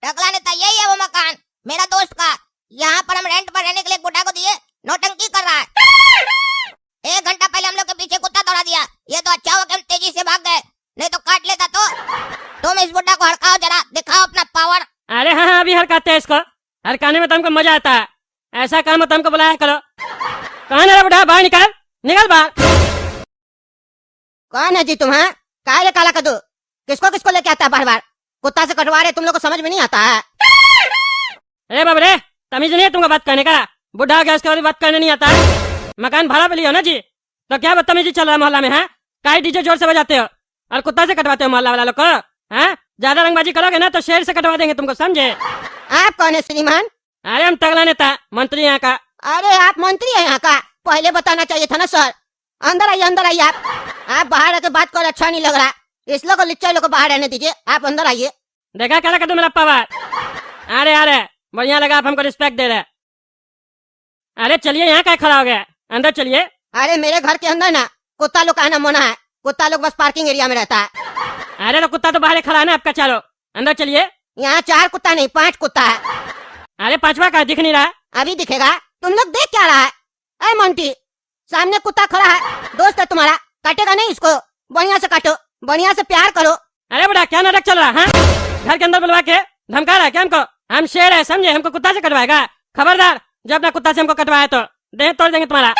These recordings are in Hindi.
टकला नेता यही है वो मकान मेरा दोस्त का। यहाँ पर हम रेंट पर रहने के लिए बुढ़ा को दिए, नौटंकी कर रहा है। 1 घंटा पहले हम लोग के पीछे कुत्ता दौड़ा दिया। ये तो अच्छा हुआ कि हम तेजी से भाग गए, नहीं तो काट लेता। तो तुम इस बुढ़ा को हड़काओ, जरा दिखाओ अपना पावर। अरे हाँ, अभी हड़काते हैं इसको। हड़काने में तुमको मजा आता है। ऐसा काम हो तुमको बुलाया करो। कहाँ है बुढ़ा? बाहर निकल, निकल बाहर। कौन है जी तुम? है काहे काला कदू? किसको किसको लेके आता है बार बार? कुत्ता से कटवा रहे, तुम लोग को समझ में नहीं आता है? अरे बाबरे, तमीज नहीं है तुमको बात करने का? बुढ़ा हो गया, उसके बाद बात करने नहीं आता है? मकान भाड़ा पे लियो ना जी, तो क्या बदतमीजी चल रहा है मोहल्ला में? है काहे डीजे जोर से बजाते हो और कुत्ता से कटवाते हो मोहल्ला वाला लोग को? हैं ज्यादा रंगबाजी करोगे ना तो शेर से कटवा देंगे तुमको, समझे? आप कौन है श्रीमान? अरे हम तगला नेता, मंत्री यहाँ का। अरे आप मंत्री है यहाँ का? पहले बताना चाहिए था ना सर। अंदर आइए, अंदर आइए। आप बाहर आके बात कर, अच्छा नहीं लग रहा। इस लोग को लिच्चा लोग को बाहर रहने दीजिए, आप अंदर आइए। देखा क्या लगा मेरा पावर? अरे अरे बढ़िया लगा, आप हमको रिस्पेक्ट दे रहे। अरे चलिए, यहाँ क्या खड़ा हो गया? अंदर चलिए। अरे मेरे घर के अंदर ना कुत्ता लोग का आना मना है। कुत्ता लोग बस पार्किंग एरिया में रहता है। अरे तो कुत्ता तो बाहर खड़ा है ना आपका, चलो अंदर चलिए। यहाँ 4 कुत्ता नहीं 5 कुत्ता है। अरे 5वां का दिख नहीं रहा? अभी दिखेगा। तुम लोग देख क्या रहा है? अरे मोंटी, सामने कुत्ता खड़ा है, दोस्त है तुम्हारा, काटेगा नहीं इसको? बढ़िया से काटो, बढ़िया से प्यार करो। अरे बड़ा क्या नाटक चल रहा है? घर के अंदर बुलवा के धमका रहा है क्या हमको? हम शेर है समझे, हमको कुत्ता से कटवाएगा? खबरदार, जब अपना कुत्ता से हमको कटवाया तो देह तोड़ देंगे तुम्हारा।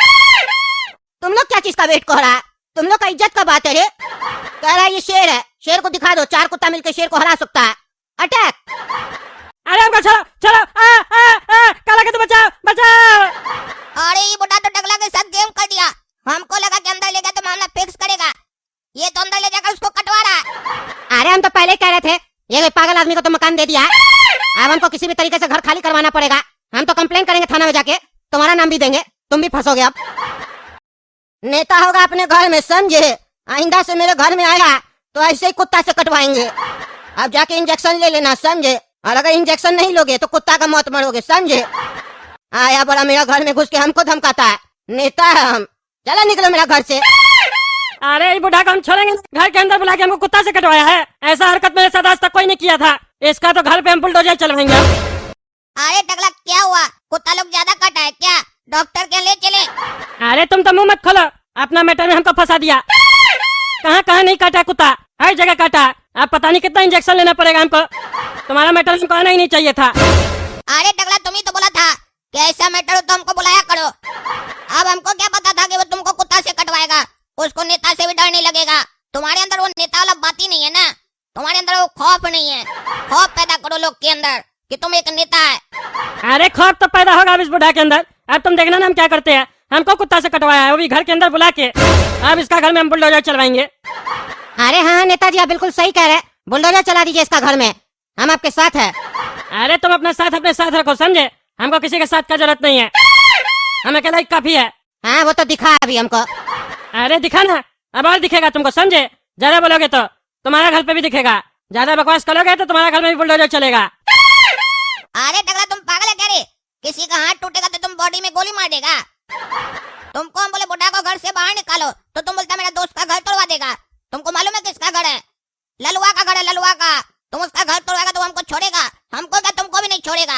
तुम लोग क्या चीज का वेट कर रहा है? तुम लोग का इज्जत का बात है रे। कह रहा है ये शेर है, शेर को दिखा दो। 4 कुत्ता मिलकर शेर को हरा सकता है। अटैक! अरे हमको चलो चलो, काला के तो बचाओ बचाओ। अरे ये बुढ़ा तो टकला के साथ गेम कर दिया। हमको लगा कि अंदर ले गया तो मामला फिक्स करेगा, ये तो अंदर ले जाकर उसको कटवा रहा है। अरे हम तो पहले कह रहे थे, ये पागल आदमी को तो मकान दे दिया है। अब हमको किसी भी तरीके से घर खाली करवाना पड़ेगा। हम तो कंप्लेन करेंगे थाना में जाके, तुम्हारा नाम भी देंगे, तुम भी फंसोगे। अब नेता होगा अपने घर में, समझे? आइंदा से मेरे घर में आया तो ऐसे ही कुत्ता से कटवाएंगे। अब जाके इंजेक्शन ले लेना, समझे? और अगर इंजेक्शन नहीं लोगे तो कुत्ता का मौत मरोगे, समझे? आया बड़ा मेरा घर में घुस के हमको धमकाता है। नेता है हम, चलो निकलो मेरा घर से। अरे ये बुढ़ा को हम छोड़ेंगे? घर के अंदर बुला के हमको कुत्ता से कटवाया है? ऐसा हरकत मेरे साथ आज तक कोई नहीं किया था। इसका तो घर पे हम बुलडोजर चलवाएंगे। अरे टकला क्या हुआ? कुत्ता लोग ज्यादा काटा है क्या? डॉक्टर के ले चले? अरे तुम तो मुंह मत खोलो, अपना मैटर में हमको फंसा दिया। कहाँ कहाँ नहीं काटा कुत्ता, हर जगह काटा। अब पता नहीं कितना इंजेक्शन लेना पड़ेगा हमको। तुम्हारा मैटर हमको आना ही नहीं चाहिए था। अरे टकला तुम ही तो बोला था कि ऐसा मैटर हो तो हमको बुलाया करो। अब हमको क्या पता था कि वो तुमको कुत्ता से कटवाएगा। उसको नेता से भी डर नहीं लगेगा। तुम्हारे अंदर वो नेता वाला बात ही नहीं है ना। तुम्हारे अंदर वो खौफ नहीं है। खौफ पैदा करो लोग के अंदर कि तुम एक नेता है। अरे खौफ तो पैदा होगा अब इस बुढ़ा के अंदर। अब तुम देखना ना हम क्या करते हैं। हमको कुत्ता से कटवाया है, वो भी घर के अंदर बुला के। अब इसका घर में हम बुलडोजर चलवाएंगे। अरे हाँ नेताजी, आप बिल्कुल सही कह रहे हैं। बुलडोजर चला दीजिए इसका घर में, हम आपके साथ है। अरे तुम अपने साथ रखो, समझे? हमको किसी के साथ का जरूरत नहीं है, हमें अकेला ही काफी है। हाँ वो तो दिखा अभी हमको। अरे दिखा ना, अब और दिखेगा तुमको, समझे? ज्यादा बोलोगे तो तुम्हारा घर पे भी दिखेगा। ज्यादा बकवास करोगे तो तुम्हारा घर में भी बुलडोजर चलेगा। अरे टकला तुम पागल है क्या रे? किसी का हाथ टूटेगा तो तुम बॉडी में गोली मार देगा। तुमको हम बोले बुढ़ा को घर से बाहर निकालो तो तुम बोलता मेरा दोस्त का घर तोड़वा देगा। तुमको मालूम है किसका घर है? ललुआ का घर है, ललुआ का। तुम उसका घर तोड़वाएगा तो हमको छोड़ेगा? हमको क्या, तुमको भी नहीं छोड़ेगा।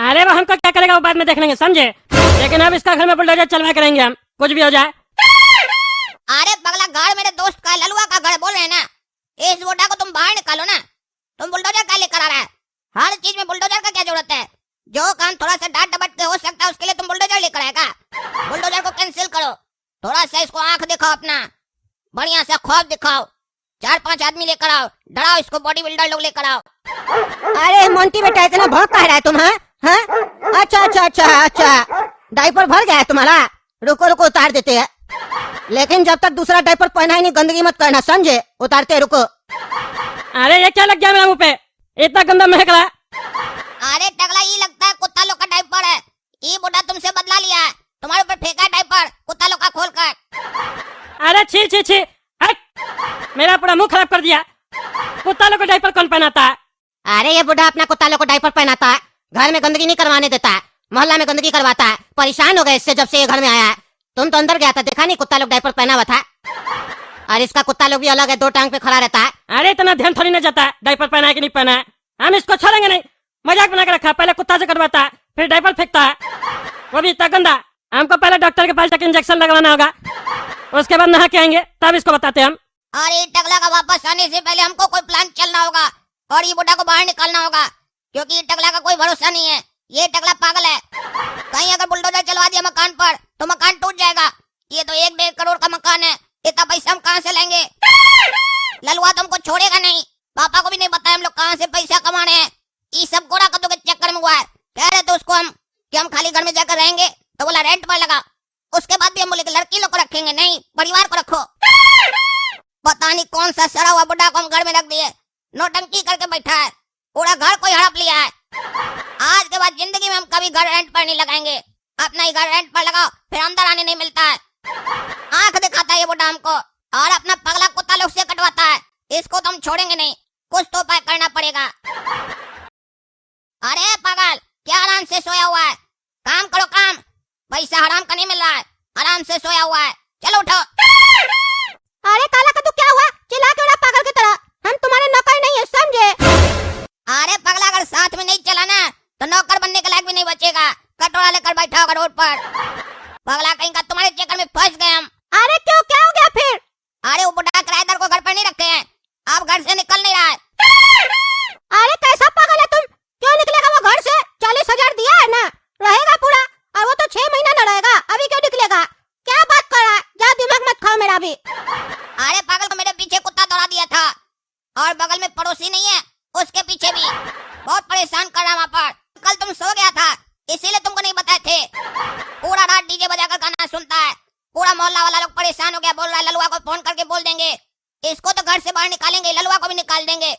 अरे वो हमको क्या करेगा वो बाद में देख लेंगे, समझे? लेकिन अब इसका घर में बुलडोजर चलवा करेंगे हम, कुछ भी हो जाए। अरे पगला, घर मेरे दोस्त का ललुआ का घर बोल रहे हैं ना। इस बुढ़ा को तुम बाहर निकालो ना। तुम बुलडोजर का लेकर आ रहा है? हर चीज में बुलडोजर का क्या जरूरत है? जो काम थोड़ा सा डांट डपट के हो सकता है उसके लिए तुम बुलडोजर लेकर आएगा। बुलडोजर को कैंसिल करो। थोड़ा सा इसको आंख दिखाओ, अपना बढ़िया सा खौफ दिखाओ। 4-5 आदमी लेकर आओ, डराओ इसको, बॉडी बिल्डर लोग लेकर आओ। अरे मोंटी बेटा, इतना भौंक कह रहा है तुम? हाँ अच्छा, डायपर भर गया है तुम्हारा? रुको रुको, उतार देते हैं। लेकिन जब तक दूसरा डायपर पहना ही नहीं, गंदगी मत करना, समझे? उतारते रुको। अरे ये क्या लग गया मेरे मुंह पे? इतना गंदा महक रहा है। अरे टकला, ये लगता है कुत्ता लोग का डायपर है। ये बुढ़ा तुमसे बदला लिया है, तुम्हारे ऊपर फेंका है डायपर कुत्ता लोग का खोलकर। अरे छी छी छी, मेरा पूरा मुंह खराब कर दिया। कुत्ता लोग को डायपर कौन पहनाता है? अरे ये बुढ़ा अपना कुत्ता लोग को डायपर पहनाता है, घर में गंदगी नहीं करवाने देता है, मोहल्ला में गंदगी करवाता है। परेशान हो गए इससे जब से ये घर में आया है। तुम तो अंदर गया था, देखा नहीं कुत्ता लोग डायपर पहना हुआ था? और इसका कुत्ता लोग भी अलग है, 2 टांग पे खड़ा रहता है। अरे इतना ध्यान थोड़ी ना जाता है डायपर पहना है कि नहीं पहना है। हम इसको छोड़ेंगे नहीं। मजाक बना के रखा है, पहले कुत्ता से कटवाता है, फिर डायपर फेंकता है, वो भी इतना गंदा। हमको पहले डॉक्टर के पास जाकर इंजेक्शन लगवाना होगा, उसके बाद नहा के आएंगे, तब इसको बताते हैं हम। अरे टकला का वापस आने से पहले हमको कोई प्लान चलना होगा और ये बुढ़ा को बाहर निकालना होगा, क्योंकि ये टकला का कोई भरोसा नहीं है। ये टकला पागल है। कहीं अगर बुलडोजर चलवा दिया मकान पर तो मकान टूट जाएगा। ये तो 1-1.5 करोड़ का मकान है, इतना पैसा हम कहाँ से लेंगे? ललुआ तुमको छोड़ेगा नहीं। पापा को भी नहीं बताया हम लोग कहाँ से पैसा कमा रहे हैं। ये सब गोरा कद्दू के चक्कर में हुआ है। कह रहे थे उसको हम कि हम खाली घर में जाकर रहेंगे, तो बोला रेंट पर लगा। उसके बाद भी हम बोले कि लड़की लोग को रखेंगे नहीं, परिवार को रखो। पता नहीं कौन सा सड़ा हुआ बुढ़ा को हम घर में रख दिए, नौटंकी करके बैठा है, पूरा घर कोई हड़प लिया है। आज के बाद जिंदगी में हम कभी घर रेंट पर नहीं लगाएंगे। अपना ही घर रेंट पर लगाओ, फिर अंदर आने नहीं मिलता है। आंख दिखाता है ये बुढ़ा हमको और अपना पगला कुत्ता लोग से कटवाता है। इसको तो हम छोड़ेंगे नहीं, कुछ तो उपाय करना पड़ेगा। अरे पागल, क्या आराम से सोया हुआ है? काम करो काम, पैसा हराम का नहीं मिल रहा है। आराम से सोया हुआ है, चलो उठो। अरे काला कद्दू क्या हुआ? चिल्ला क्यों रहा पागल की तरह? हम तुम्हारे नौकर नहीं है, समझे? अरे पगला, अगर साथ में नहीं चला ना तो नौकर बनने के लायक भी नहीं बचेगा। कटोरा लेकर बैठा होगा रोड पर। पगला कहीं का, तुम्हारे चक्कर में फंस गए हम। अरे क्यों, क्या हो गया फिर? अरे वो बुढ़ा किराएदार को घर पर नहीं रखे हैं, अब घर से निकल नहीं रहा है। अरे कैसा पागल है तुम? क्यों निकलेगा वो घर से? 40,000 दिया है ना, रहेगा पूरा। और वो तो 6 महीना न रहेगा, अभी क्यों निकलेगा? क्या बात कर रहा है? जा दिमाग मत खाओ मेरा भी। अरे पागल को मेरे पीछे कुत्ता दौड़ा दिया था, और बगल में पड़ोसी नहीं है, उसके पीछे भी बहुत परेशान कर रहा वहाँ पर। कल तुम सो गया था, इसीलिए तुमको नहीं बताए थे। पूरा रात डीजे बजाकर गाना सुनता है, पूरा मोहल्ला वाला लोग परेशान हो गया। बोल रहा है ललुआ को फोन करके बोल देंगे, इसको तो घर से बाहर निकालेंगे, ललुआ को भी निकाल देंगे।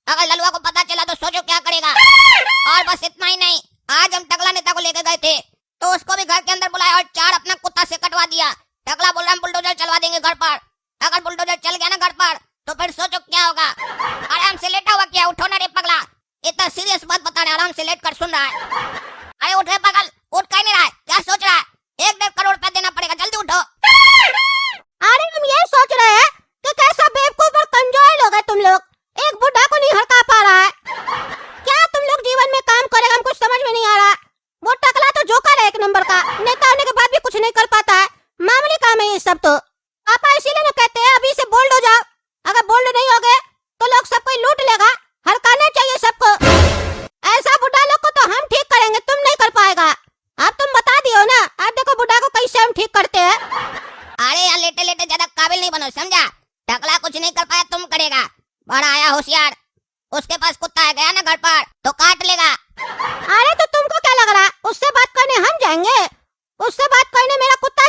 अगर ललुआ को पता चला तो सोचो क्या करेगा। और बस इतना ही नहीं, आज हम टकला नेता को लेकर गए थे तो उसको भी घर के अंदर बुलाया और 4 अपना कुत्ता से कटवा दिया। टकला बोल रहा है बुलडोजर चलवा देंगे घर पर। अगर बुलडोजर चल गया ना घर पर तो फिर सोचो क्या होगा। आराम से लेटा हुआ क्या, उठो ना रे पगला। इतना सीरियस बात बता रहे, आराम से लेट कर सुन रहा है। अरे उठ रे पागल, उठ कहीं नहीं रहा है, क्या सोच रहा है? 1-1.5 करोड़ रुपया देना पड़ेगा, जल्दी उठो। अरे हम ये सोच रहे हैं कि कैसा बेवकूफ और कमजोर लोग हैं तुम लोग, एक बुढ़ा को नहीं हड़का पा रहा है। क्या तुम लोग जीवन में काम करेगा, हमको समझ में नहीं आ रहा। वो टकला तो जोकर है 1 नंबर का, नेता होने के बाद भी कुछ नहीं कर पाता है। मामूली काम है ये सब। तो पापा इसीलिए ना कहते हैं अभी से बोल्ड हो जाओ। अगर बोल्ड नहीं हो गए तो लोग सब कोई लूट लेगा। हड़काना चाहिए सबको। ऐसा बुढ़ा लोग को तो हम ठीक करेंगे, तुम नहीं कर पाएगा। अब तुम बता दियो ना, अब देखो बुढ़ा को कैसे हम ठीक करते हैं। अरे यार, लेटे लेटे ज्यादा काबिल नहीं बनो, समझा? टकला कुछ नहीं कर पाया, तुम करेगा। बड़ा आया होशियार, उसके पास कुत्ता है, गया ना घर पर तो काट लेगा। अरे तो तुमको क्या लग रहा है उससे बात करने हम जाएंगे? उससे बात करने मेरा कुत्ता